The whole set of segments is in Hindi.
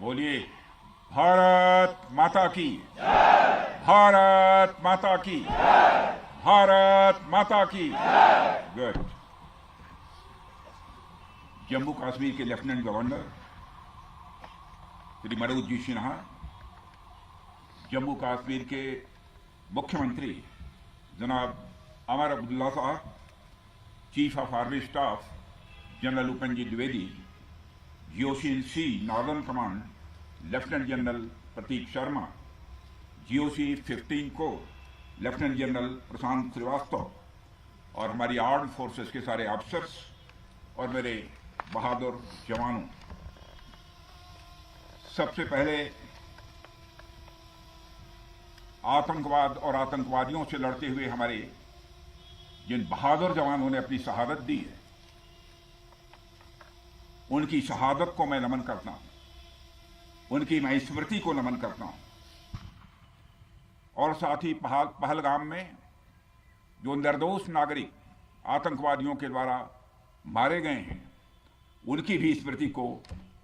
बोलिए भारत माता की, भारत माता की, भारत माता की। गुड। जम्मू कश्मीर के लेफ्टिनेंट गवर्नर श्री मनोज जी सिन्हा, जम्मू कश्मीर के मुख्यमंत्री जनाब अमर अब्दुल्ला साहब, chief of army staff general Upendra Dwivedi, GOC C northern command lieutenant general Prateek Sharma, GOC 15 को लेफ्टिनेंट जनरल प्रशांत श्रीवास्तव और हमारी आर्म फोर्सेस के सारे ऑफिसर्स और मेरे बहादुर जवानों, सबसे पहले आतंकवाद और आतंकवादियों से लड़ते हुए हमारे जिन बहादुर जवानों ने अपनी शहादत दी है, उनकी शहादत को मैं नमन करता हूं, उनकी मैं स्मृति को नमन करता हूं। और साथ ही पहलगाम में जो निर्दोष नागरिक आतंकवादियों के द्वारा मारे गए हैं, उनकी भी स्मृति को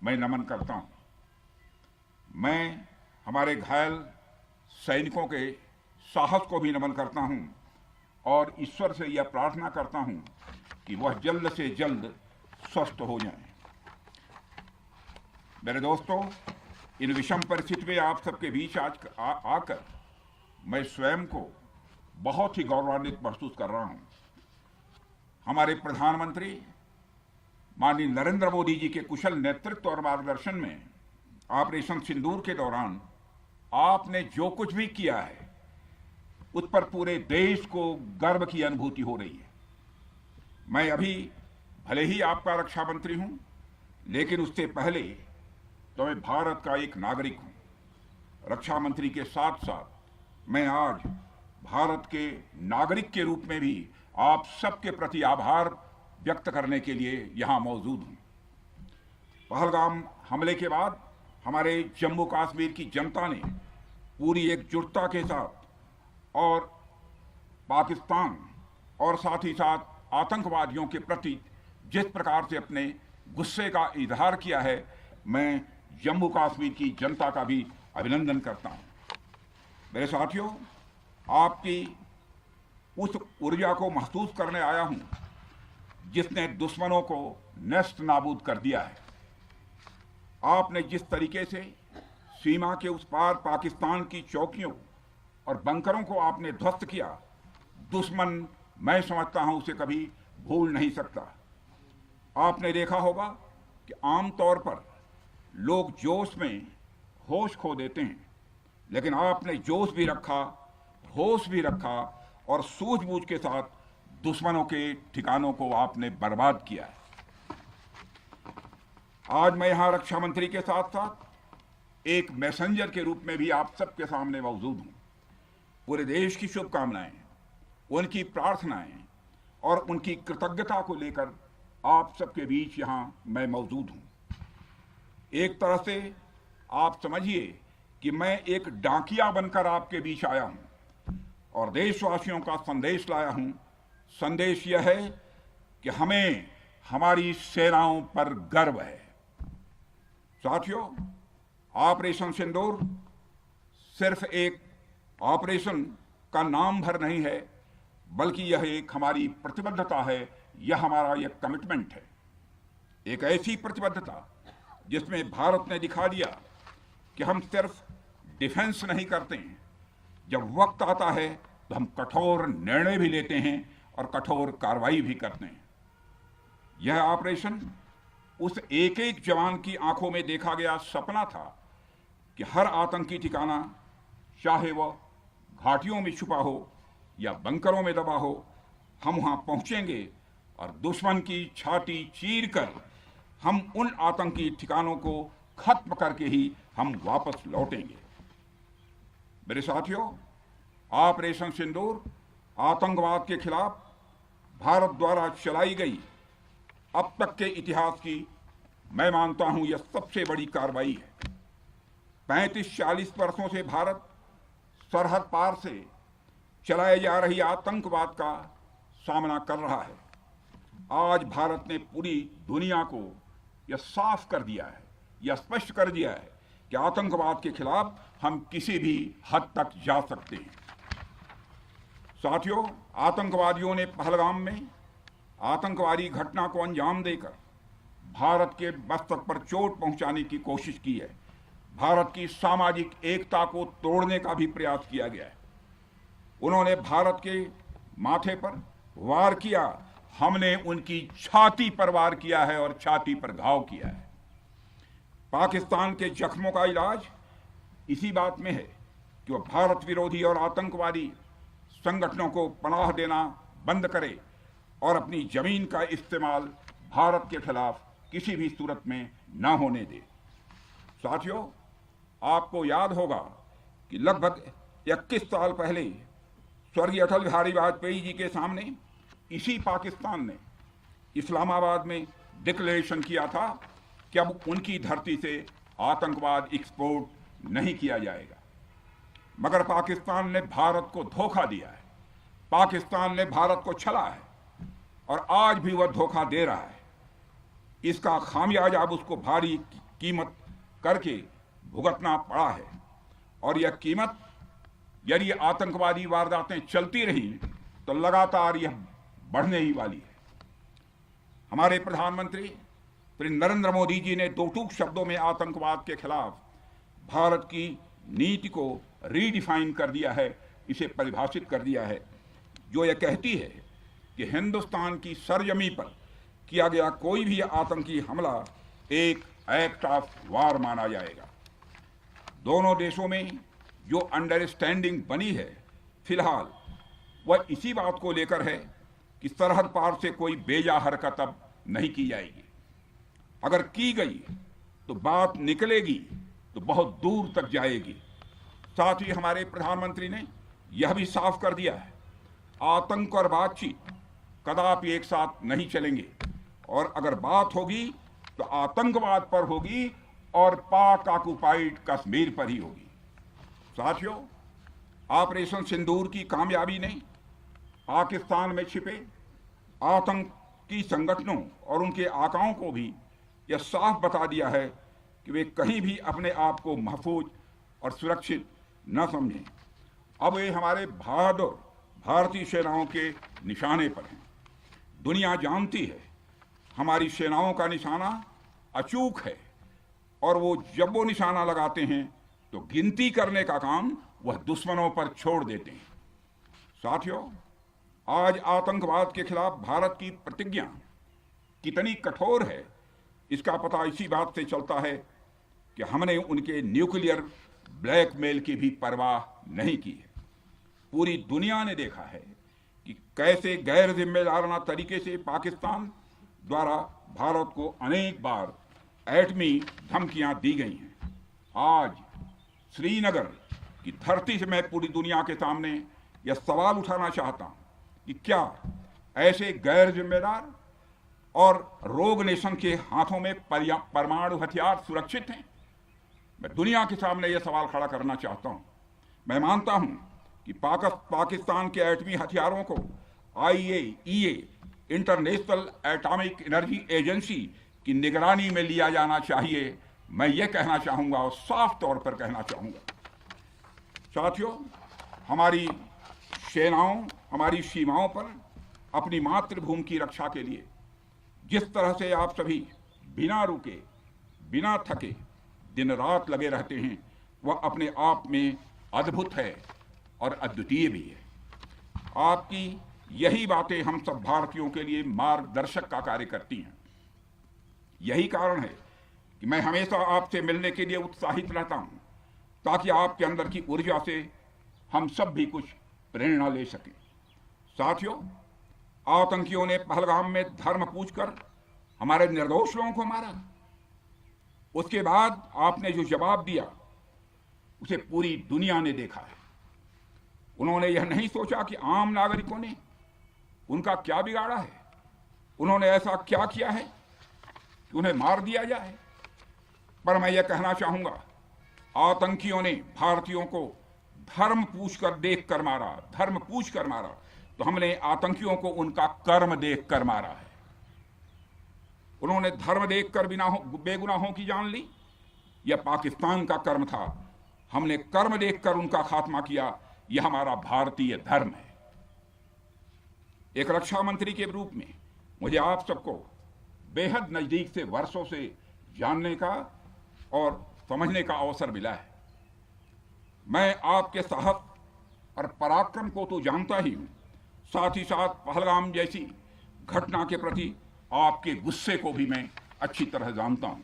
मैं नमन करता हूं। मैं हमारे घायल सैनिकों के साहस को भी नमन करता हूं और ईश्वर से यह प्रार्थना करता हूं कि वह जल्द से जल्द स्वस्थ हो जाएं। मेरे दोस्तों, इन विषम परिस्थिति में आप सबके बीच आज आकर मैं स्वयं को बहुत ही गौरवान्वित महसूस कर रहा हूं। हमारे प्रधानमंत्री माननीय नरेंद्र मोदी जी के कुशल नेतृत्व और मार्गदर्शन में ऑपरेशन सिंदूर के दौरान आपने जो कुछ भी किया है, उस पर पूरे देश को गर्व की अनुभूति हो रही है। मैं अभी भले ही आपका रक्षा मंत्री हूं, लेकिन उससे पहले तो मैं भारत का एक नागरिक हूं। रक्षा मंत्री के साथ साथ मैं आज भारत के नागरिक के रूप में भी आप सबके प्रति आभार व्यक्त करने के लिए यहां मौजूद हूं। पहलगाम हमले के बाद हमारे जम्मू कश्मीर की जनता ने पूरी एकजुटता के साथ और पाकिस्तान और साथ ही साथ आतंकवादियों के प्रति जिस प्रकार से अपने गुस्से का इजहार किया है, मैं जम्मू कश्मीर की जनता का भी अभिनंदन करता हूं। मेरे साथियों, आपकी उस ऊर्जा को महसूस करने आया हूं जिसने दुश्मनों को नष्ट नाबूद कर दिया है। आपने जिस तरीके से सीमा के उस पार पाकिस्तान की चौकियों और बंकरों को आपने ध्वस्त किया, दुश्मन मैं समझता हूं उसे कभी भूल नहीं सकता। आपने देखा होगा कि आमतौर पर लोग जोश में होश खो देते हैं, लेकिन आपने जोश भी रखा, होश भी रखा और सूझबूझ के साथ दुश्मनों के ठिकानों को आपने बर्बाद किया है। आज मैं यहां रक्षा मंत्री के साथ साथ एक मैसेंजर के रूप में भी आप सबके सामने मौजूद हूं। पूरे देश की शुभकामनाएं, उनकी प्रार्थनाएं और उनकी कृतज्ञता को लेकर आप सबके बीच यहां मैं मौजूद हूं। एक तरह से आप समझिए कि मैं एक डाकिया बनकर आपके बीच आया हूं और देशवासियों का संदेश लाया हूं। संदेश यह है कि हमें हमारी सेनाओं पर गर्व है। साथियों, ऑपरेशन सिंदूर सिर्फ एक ऑपरेशन का नाम भर नहीं है, बल्कि यह एक हमारी प्रतिबद्धता है, यह हमारा एक कमिटमेंट है। एक ऐसी प्रतिबद्धता जिसमें भारत ने दिखा दिया कि हम सिर्फ डिफेंस नहीं करते हैं, जब वक्त आता है तो हम कठोर निर्णय भी लेते हैं और कठोर कार्रवाई भी करते हैं। यह ऑपरेशन उस एक एक जवान की आंखों में देखा गया सपना था कि हर आतंकी ठिकाना, चाहे वह घाटियों में छुपा हो या बंकरों में दबा हो, हम वहां पहुंचेंगे और दुश्मन की छाती चीर कर हम उन आतंकी ठिकानों को खत्म करके ही हम वापस लौटेंगे। मेरे साथियों, ऑपरेशन सिंदूर आतंकवाद के खिलाफ भारत द्वारा चलाई गई अब तक के इतिहास की मैं मानता हूं यह सबसे बड़ी कार्रवाई है। 35-40 वर्षों से भारत सरहद पार से चलाए जा रही आतंकवाद का सामना कर रहा है। आज भारत ने पूरी दुनिया को यह साफ कर दिया है, यह स्पष्ट कर दिया है कि आतंकवाद के खिलाफ हम किसी भी हद तक जा सकते हैं। साथियों, आतंकवादियों ने पहलगाम में आतंकवादी घटना को अंजाम देकर भारत के मस्तक पर चोट पहुंचाने की कोशिश की है। भारत की सामाजिक एकता को तोड़ने का भी प्रयास किया गया है। उन्होंने भारत के माथे पर वार किया, हमने उनकी छाती पर वार किया है और छाती पर घाव किया है। पाकिस्तान के जख्मों का इलाज इसी बात में है कि वह भारत विरोधी और आतंकवादी संगठनों को पनाह देना बंद करे और अपनी जमीन का इस्तेमाल भारत के खिलाफ किसी भी सूरत में न होने दे। साथियों, आपको याद होगा कि लगभग 21 साल पहले स्वर्गीय अटल बिहारी वाजपेयी जी के सामने इसी पाकिस्तान ने इस्लामाबाद में डिक्लेरेशन किया था कि अब उनकी धरती से आतंकवाद एक्सपोर्ट नहीं किया जाएगा। मगर पाकिस्तान ने भारत को धोखा दिया है, पाकिस्तान ने भारत को छला है और आज भी वह धोखा दे रहा है। इसका खामियाजा अब उसको भारी कीमत करके भुगतना पड़ा है और यह कीमत यदि आतंकवादी वारदातें चलती रही तो लगातार यह बढ़ने ही वाली है। हमारे प्रधानमंत्री श्री नरेंद्र मोदी जी ने दो टूक शब्दों में आतंकवाद के खिलाफ भारत की नीति को रीडिफाइन कर दिया है, इसे परिभाषित कर दिया है, जो यह कहती है कि हिंदुस्तान की सरजमी पर किया गया कोई भी आतंकी हमला एक एक्ट ऑफ वार माना जाएगा। दोनों देशों में जो अंडरस्टैंडिंग बनी है फिलहाल वह इसी बात को लेकर है कि सरहद पार से कोई बेजा हरकत अब नहीं की जाएगी। अगर की गई तो बात निकलेगी तो बहुत दूर तक जाएगी। साथ ही हमारे प्रधानमंत्री ने यह भी साफ कर दिया है, आतंक और बातचीत कदापि एक साथ नहीं चलेंगे और अगर बात होगी तो आतंकवाद पर होगी और पाक ऑक्युपाइड कश्मीर पर ही होगी। साथियों, ऑपरेशन सिंदूर की कामयाबी ने पाकिस्तान में छिपे आतंकी संगठनों और उनके आकाओं को भी यह साफ बता दिया है कि वे कहीं भी अपने आप को महफूज और सुरक्षित न समझें। अब वे हमारे बहादुर भारतीय सेनाओं के निशाने पर हैं। दुनिया जानती है हमारी सेनाओं का निशाना अचूक है और वो जब वो निशाना लगाते हैं तो गिनती करने का काम वह दुश्मनों पर छोड़ देते हैं। साथियों, आज आतंकवाद के खिलाफ भारत की प्रतिज्ञा कितनी कठोर है इसका पता इसी बात से चलता है कि हमने उनके न्यूक्लियर ब्लैकमेल की भी परवाह नहीं की है। पूरी दुनिया ने देखा है कि कैसे गैर जिम्मेदाराना तरीके से पाकिस्तान द्वारा भारत को अनेक बार एटमी धमकियां दी गई हैं। आज श्रीनगर की धरती से मैं पूरी दुनिया के सामने यह सवाल उठाना चाहता हूं कि क्या ऐसे गैर जिम्मेदार और रोग नेशन के हाथों में परमाणु हथियार सुरक्षित हैं? मैं दुनिया के सामने यह सवाल खड़ा करना चाहता हूं। मैं मानता हूं कि पाकिस्तान के एटमी हथियारों को IAEA international atomic energy agency की निगरानी में लिया जाना चाहिए। मैं ये कहना चाहूँगा और साफ तौर पर कहना चाहूँगा। साथियों, हमारी सेनाओं हमारी सीमाओं पर अपनी मातृभूमि की रक्षा के लिए जिस तरह से आप सभी बिना रुके बिना थके दिन रात लगे रहते हैं वह अपने आप में अद्भुत है और अद्वितीय भी है। आपकी यही बातें हम सब भारतीयों के लिए मार्गदर्शक का कार्य करती हैं। यही कारण है कि मैं हमेशा आपसे मिलने के लिए उत्साहित रहता हूं ताकि आपके अंदर की ऊर्जा से हम सब भी कुछ प्रेरणा ले सकें। साथियों, आतंकियों ने पहलगाम में धर्म पूछकर हमारे निर्दोष लोगों को मारा। उसके बाद आपने जो जवाब दिया उसे पूरी दुनिया ने देखा है। उन्होंने यह नहीं सोचा कि आम नागरिकों ने उनका क्या बिगाड़ा है, उन्होंने ऐसा क्या किया है कि उन्हें मार दिया जाए। पर मैं यह कहना चाहूंगा, आतंकियों ने भारतीयों को धर्म पूछकर देखकर मारा, धर्म पूछकर मारा, तो हमने आतंकियों को उनका कर्म देखकर मारा है। उन्होंने धर्म देखकर बेगुनाहों की जान ली, यह पाकिस्तान का कर्म था। हमने कर्म देखकर उनका खात्मा किया। यह हमारा भारतीय धर्म है। एक रक्षा मंत्री के रूप में मुझे आप सबको बेहद नजदीक से वर्षों से जानने का और समझने का अवसर मिला है। मैं आपके साहस और पराक्रम को तो जानता ही हूं, साथ ही साथ पहलगाम जैसी घटना के प्रति आपके गुस्से को भी मैं अच्छी तरह जानता हूं।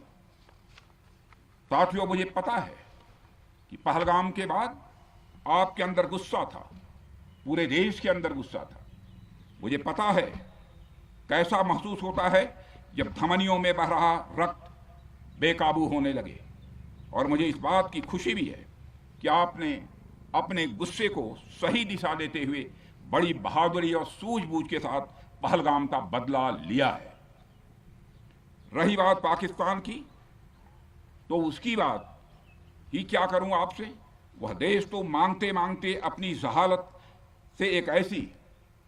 साथियों, मुझे पता है कि पहलगाम के बाद आपके अंदर गुस्सा था, पूरे देश के अंदर गुस्सा था। मुझे पता है कैसा महसूस होता है जब धमनियों में बह रहा रक्त बेकाबू होने लगे। और मुझे इस बात की खुशी भी है कि आपने अपने गुस्से को सही दिशा देते हुए बड़ी बहादुरी और सूझबूझ के साथ पहलगाम का बदला लिया है। रही बात पाकिस्तान की, तो उसकी बात ही क्या करूं आपसे। वह देश तो मांगते मांगते अपनी जहालत से एक ऐसी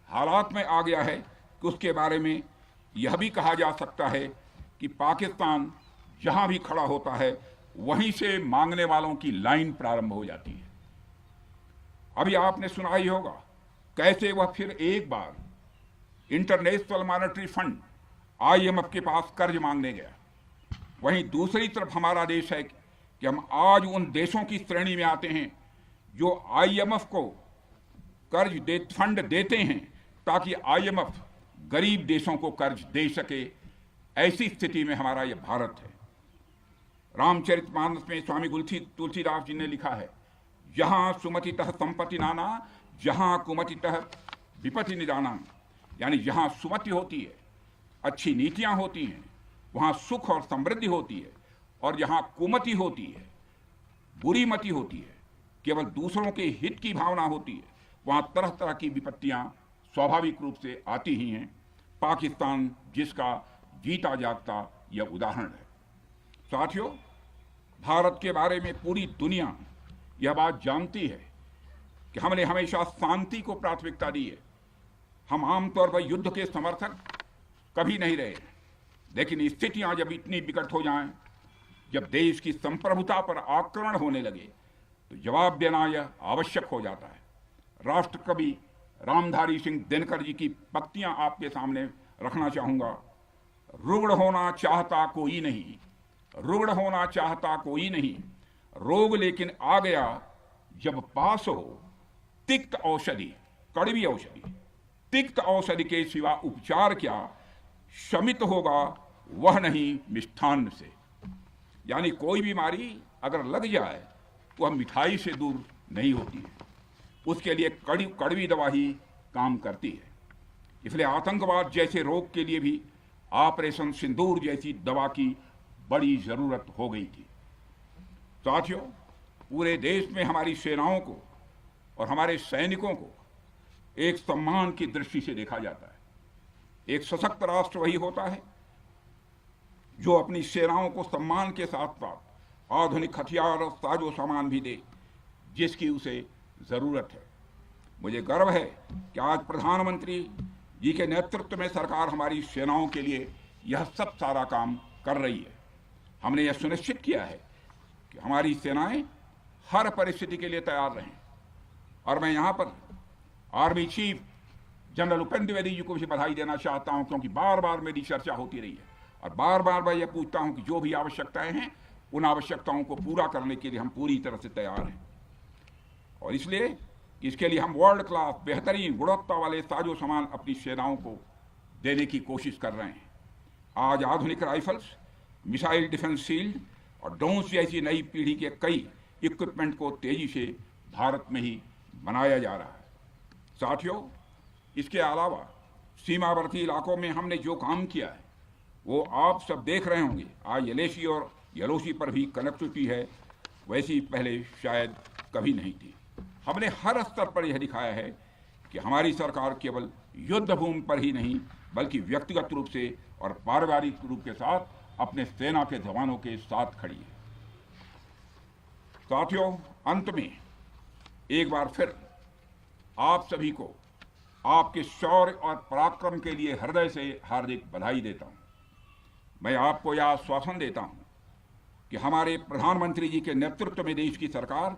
हालात में आ गया है कि उसके बारे में यह भी कहा जा सकता है कि पाकिस्तान जहां भी खड़ा होता है वहीं से मांगने वालों की लाइन प्रारंभ हो जाती है। अभी आपने सुना ही होगा कैसे वह फिर एक बार इंटरनेशनल मॉनेटरी फंड IMF के पास कर्ज मांगने गया। वहीं दूसरी तरफ हमारा देश है कि हम आज उन देशों की श्रेणी में आते हैं जो IMF को फंड देते हैं ताकि IMF गरीब देशों को कर्ज दे सके। ऐसी स्थिति में हमारा यह भारत है। रामचरितमानस में स्वामी तुलसीदास जी ने लिखा है, जहां सुमतितः संपत्ति नाना, जहां कुमतितः विपत्ति निदाना। यानी जहां सुमति होती है, अच्छी नीतियां होती हैं, वहां सुख और समृद्धि होती है, और जहां कुमति होती है, बुरी मति होती है, केवल दूसरों के हित की भावना होती है, वहां तरह तरह की विपत्तियां स्वाभाविक रूप से आती ही हैं। पाकिस्तान जिसका जीता जागता यह उदाहरण है। साथियों, भारत के बारे में पूरी दुनिया यह बात जानती है कि हमने हमेशा शांति को प्राथमिकता दी है। हम आमतौर पर युद्ध के समर्थक कभी नहीं रहे, लेकिन स्थितियां जब इतनी विकट हो जाएं, जब देश की संप्रभुता पर आक्रमण होने लगे, तो जवाब देना यह आवश्यक हो जाता है। राष्ट्र कवि रामधारी सिंह दिनकर जी की पंक्तियां आपके सामने रखना चाहूंगा। रुग्ण होना चाहता कोई नहीं, रुग्ण होना चाहता कोई नहीं, रोग लेकिन आ गया जब पास हो तिक्त औषधि, कड़वी औषधि। तिक्त औषधि के सिवा उपचार क्या, शमित होगा वह नहीं मिष्ठान्न से। यानी कोई बीमारी अगर लग जाए तो वह मिठाई से दूर नहीं होती है, उसके लिए कड़वी दवा ही काम करती है। इसलिए आतंकवाद जैसे रोग के लिए भी ऑपरेशन सिंदूर जैसी दवा की बड़ी जरूरत हो गई थी। साथियों, पूरे देश में हमारी सेनाओं को और हमारे सैनिकों को एक सम्मान की दृष्टि से देखा जाता है। एक सशक्त राष्ट्र वही होता है जो अपनी सेनाओं को सम्मान के साथ साथ आधुनिक हथियार और साजो सामान भी दे जिसकी उसे जरूरत है। मुझे गर्व है कि आज प्रधानमंत्री जी के नेतृत्व में सरकार हमारी सेनाओं के लिए यह सब सारा काम कर रही है। हमने यह सुनिश्चित किया है कि हमारी सेनाएं हर परिस्थिति के लिए तैयार रहें। और मैं यहाँ पर army chief general Upendra Dwivedi ji को भी बधाई देना चाहता हूँ, क्योंकि बार बार मेरी चर्चा होती रही है और बार बार मैं यह पूछता हूँ कि जो भी आवश्यकताएं हैं उन आवश्यकताओं को पूरा करने के लिए हम पूरी तरह से तैयार हैं। और इसलिए इसके लिए हम वर्ल्ड क्लास बेहतरीन गुणवत्ता वाले साजो सामान अपनी सेनाओं को देने की कोशिश कर रहे हैं। आज आधुनिक राइफल्स, मिसाइल डिफेंस शील्ड और ड्रोन्स जैसी नई पीढ़ी के कई इक्विपमेंट को तेजी से भारत में ही बनाया जा रहा है। साथियों, इसके अलावा सीमावर्ती इलाकों में हमने जो काम किया है वो आप सब देख रहे होंगे। आज LAC और LOC पर भी कनेक्टिविटी है, वैसी पहले शायद कभी नहीं थी। हमने हर स्तर पर यह दिखाया है कि हमारी सरकार केवल युद्ध भूमि पर ही नहीं बल्कि व्यक्तिगत रूप से और पारिवारिक रूप के साथ अपने सेना के जवानों के साथ खड़ी है। साथियों, अंत में एक बार फिर आप सभी को आपके शौर्य और पराक्रम के लिए हृदय से हार्दिक बधाई देता हूं। मैं आपको यह आश्वासन देता हूं कि हमारे प्रधानमंत्री जी के नेतृत्व में देश की सरकार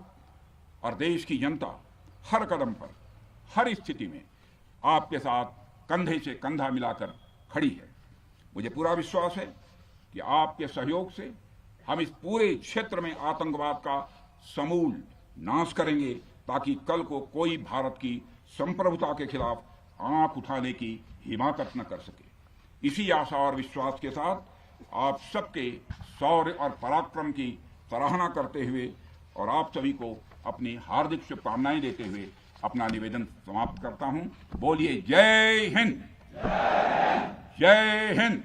और देश की जनता हर कदम पर, हर स्थिति में आपके साथ कंधे से कंधा मिलाकर खड़ी है। मुझे पूरा विश्वास है कि आपके सहयोग से हम इस पूरे क्षेत्र में आतंकवाद का समूल नाश करेंगे, ताकि कल को कोई भारत की संप्रभुता के खिलाफ आंख उठाने की हिमाकत न कर सके। इसी आशा और विश्वास के साथ आप सबके शौर्य और पराक्रम की सराहना करते हुए और आप सभी को अपनी हार्दिक शुभकामनाएं देते हुए अपना निवेदन समाप्त करता हूं। बोलिए जय हिंद, जय हिंद।